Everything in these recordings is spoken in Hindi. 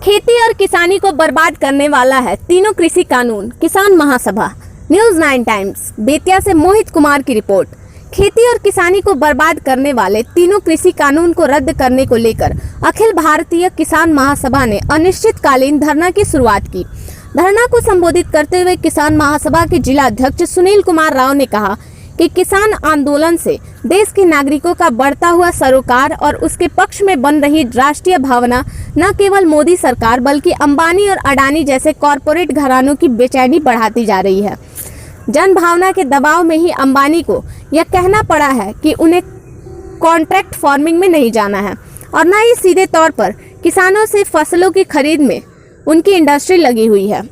खेती और किसानी को बर्बाद करने वाला है तीनों कृषि कानून। किसान महासभा। न्यूज़ 9 टाइम्स बेतिया से मोहित कुमार की रिपोर्ट। खेती और किसानी को बर्बाद करने वाले तीनों कृषि कानून को रद्द करने को लेकर अखिल भारतीय किसान महासभा ने अनिश्चितकालीन धरना की शुरुआत की। धरना को संबोधित करते हुए किसान महासभा के जिला अध्यक्ष सुनील कुमार राव ने कहा कि किसान आंदोलन से देश के नागरिकों का बढ़ता हुआ सरोकार और उसके पक्ष में बन रही राष्ट्रीय भावना न केवल मोदी सरकार बल्कि अंबानी और अडानी जैसे कॉरपोरेट घरानों की बेचैनी बढ़ाती जा रही है। जन भावना के दबाव में ही अंबानी को यह कहना पड़ा है कि उन्हें कॉन्ट्रैक्ट फार्मिंग में नहीं जाना है और न ही सीधे तौर पर किसानों से फसलों की खरीद में उनकी इंडस्ट्री लगी हुई है।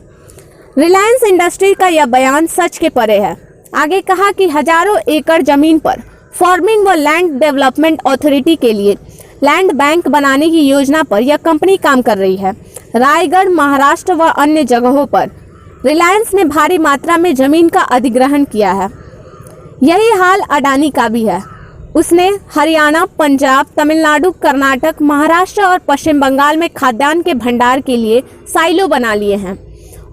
रिलायंस इंडस्ट्री का यह बयान सच के परे है। आगे कहा कि हजारों एकड़ जमीन पर फार्मिंग व लैंड डेवलपमेंट अथॉरिटी के लिए लैंड बैंक बनाने की योजना पर यह कंपनी काम कर रही है। रायगढ़, महाराष्ट्र व अन्य जगहों पर रिलायंस ने भारी मात्रा में जमीन का अधिग्रहण किया है। यही हाल अडानी का भी है। उसने हरियाणा, पंजाब, तमिलनाडु, कर्नाटक, महाराष्ट्र और पश्चिम बंगाल में खाद्यान्न के भंडार के लिए साइलो बना लिए हैं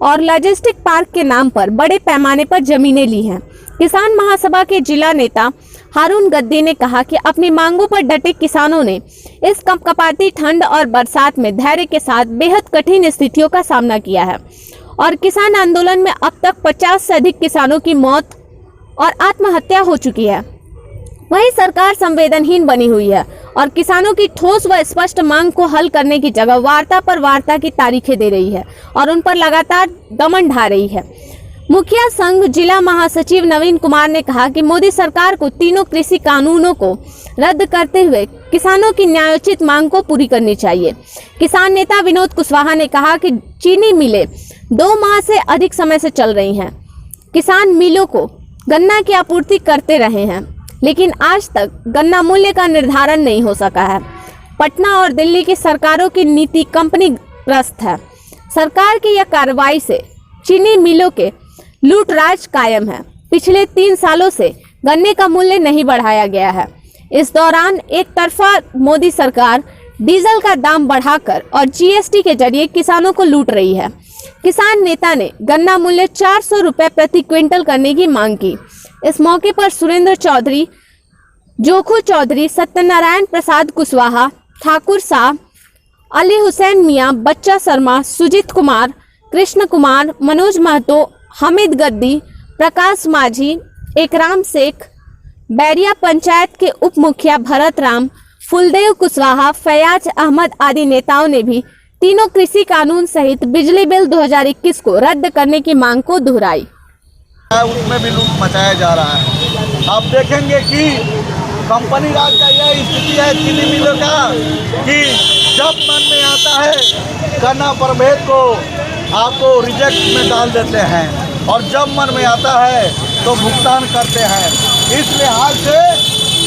और लॉजिस्टिक पार्क के नाम पर बड़े पैमाने पर जमीनें ली हैं। किसान महासभा के जिला नेता हारून गद्दी ने कहा कि अपनी मांगों पर डटे किसानों ने इस कपकपाती ठंड और बरसात में धैर्य के साथ बेहद कठिन स्थितियों का सामना किया है और किसान आंदोलन में अब तक 50 से अधिक किसानों की मौत और आत्महत्या हो चुकी है। वही सरकार संवेदनहीन बनी हुई है और किसानों की ठोस व स्पष्ट मांग को हल करने की जगह वार्ता पर वार्ता की तारीखें दे रही है और उन पर लगातार दमन ढा रही है। मुखिया संघ जिला महासचिव नवीन कुमार ने कहा कि मोदी सरकार को तीनों कृषि कानूनों को रद्द करते हुए किसानों की न्यायोचित मांग को पूरी करनी चाहिए। किसान नेता विनोद कुशवाहा ने कहा कि चीनी मिलें 2 माह से अधिक समय से चल रही हैं। किसान मिलों को गन्ना की आपूर्ति करते रहे हैं, लेकिन आज तक गन्ना मूल्य का निर्धारण नहीं हो सका है। पटना और दिल्ली की सरकारों की नीति कंपनी ग्रस्त है। सरकार की यह कार्रवाई से चीनी मिलों के लूटराज कायम है। पिछले 3 सालों से गन्ने का मूल्य नहीं बढ़ाया गया है। इस दौरान एक तरफा मोदी सरकार डीजल का दाम बढ़ाकर और जीएसटी के जरिए किसानों को लूट रही है। किसान नेता ने गन्ना मूल्य 400 रुपये प्रति क्विंटल करने की मांग की। इस मौके पर सुरेंद्र चौधरी, जोखू चौधरी, सत्यनारायण प्रसाद कुशवाहा, ठाकुर साहब, अली हुसैन मियाँ, बच्चा शर्मा, सुजीत कुमार, कृष्ण कुमार, मनोज महतो, हमीद गद्दी, प्रकाश माझी, एकराम शेख, बैरिया पंचायत के उप मुखिया भरत राम, फुलदेव कुशवाहा, फयाज अहमद आदि नेताओं ने भी तीनों कृषि कानून सहित बिजली बिल 2021 को रद्द करने की मांग को दोहराई। उसमें भी लूट मचाया जा रहा है। आप देखेंगे कि कंपनी राज का यह स्थिति है चीनी मिलों का कि जब मन में आता है गन्ना प्रभेद को आपको रिजेक्ट में डाल देते हैं और जब मन में आता है तो भुगतान करते हैं। इस लिहाज से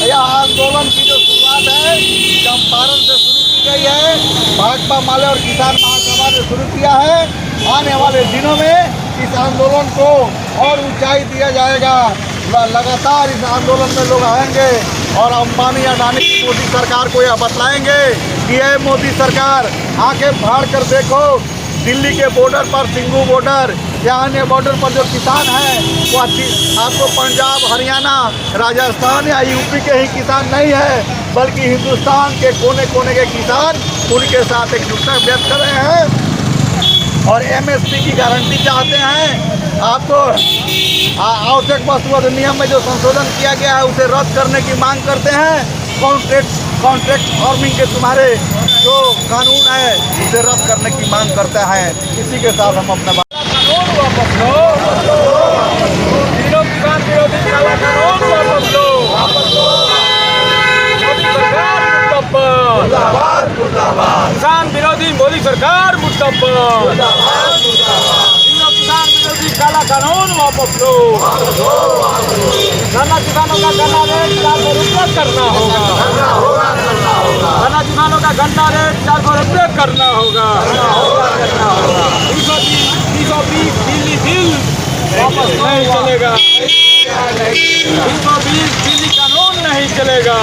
यह आंदोलन की जो शुरुआत है चंपारण से शुरू की गई है, भाकपा माले और किसान महासभा ने शुरू किया है। आने वाले दिनों में इस आंदोलन को और ऊंचाई दिया जाएगा। लगातार इस आंदोलन में लोग आएंगे और अंबानी अडानी की मोदी सरकार को यह बतलाएंगे कि यह मोदी सरकार आंखें फाड़ कर देखो, दिल्ली के बॉर्डर पर सिंघू बॉर्डर या अन्य बॉर्डर पर जो किसान हैं वो आपको पंजाब, हरियाणा, राजस्थान या यूपी के ही किसान नहीं है बल्कि हिंदुस्तान के कोने कोने के किसान उनके साथ एकजुटता व्यक्त कर रहे हैं और एमएसपी की गारंटी चाहते हैं। आपको आवश्यक वस्तु अधिनियम में जो संशोधन किया गया है उसे रद्द करने की मांग करते हैं। कॉन्ट्रैक्ट फार्मिंग के तुम्हारे जो कानून है उसे रद्द करने की मांग करते हैं। इसी के साथ हम अपना कानून वापस लो, तीनों किसान विरोधी काला कानून वापस लो, मोदी सरकार मुर्दाबाद, किसान विरोधी मोदी सरकार मुर्दाबाद, तीनों किसान विरोधी काला कानून वापस लो, गन्ना किसानों का गन्ना रेट 400 रुपये करना होगा, गन्ना किसानों का गन्ना रेट 400 रुपये करना होगा, 320 बिजली बिल वापस नहीं चलेगा, 320 बिजली कानून नहीं चलेगा,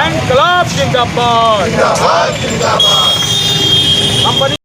इनकलाब जिंदाबाद। कंपनी